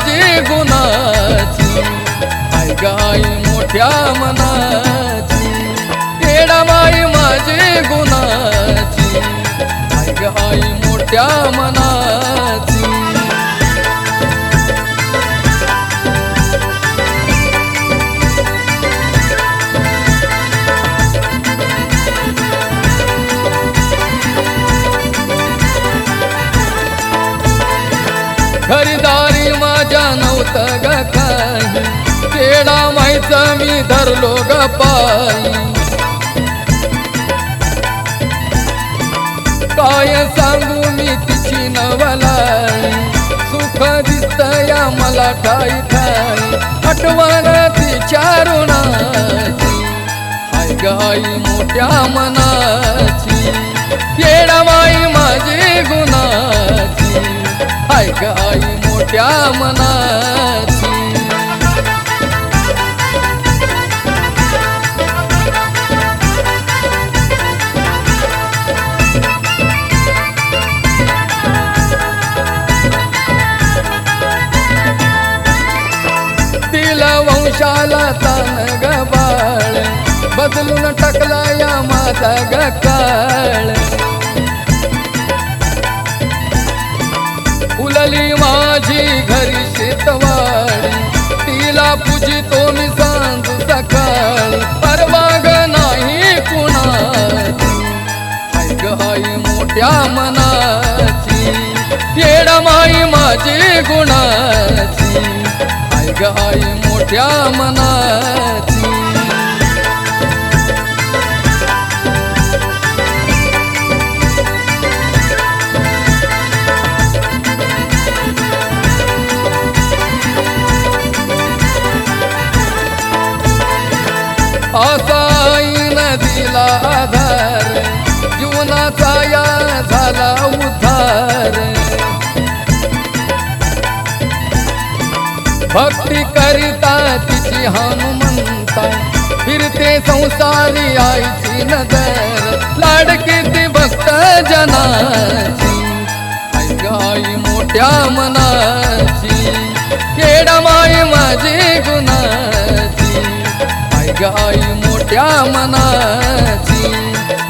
माझी गुणाची, आई गाई मोठ्या मनाची, येडाबाई माझी गुणाची, आई गाई मोठ्या मनाची. खरीदारी माझ्या नव्हतं ग काही, येडाबाईचं मी धरलो ग पायी. काय सांगू मी तिची नवलाई, सुख दिसतया मला ठाई ठाई, आठवण तिच्या ऋणाची, आई गाई मोठ्या मनाची, येडाबाई माझी गुणाची, आई गाई मोठ्या मनाची. तिला वंशाला तान ग बाळ, बदलून टाकला या माझा ग काळ. फुलली माझी घरी शेतवाडी, तिला पूजितो मी सांज सकाळी, परवाग नाही कुणाची, आई गाई मोठ्या मनाची, येडाबाई माझी गुणाची, आई गाई मोठ्या मनाची. असा आई नदीला आधार, जीवनाचा या झाला उद्धार. भक्ती करिता तिची हनुमंता, फिरते संसारी आईची नजर, लाडकी ती भक्त जनाची, आई गाई मोठ्या मनाची, येडाबाई माझी गुणाची, आई गाई मोठ्या मनाची,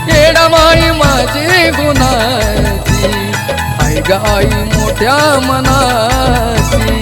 येडाबाई माझी गुणाची, आई गाई मोठ्या मनाची.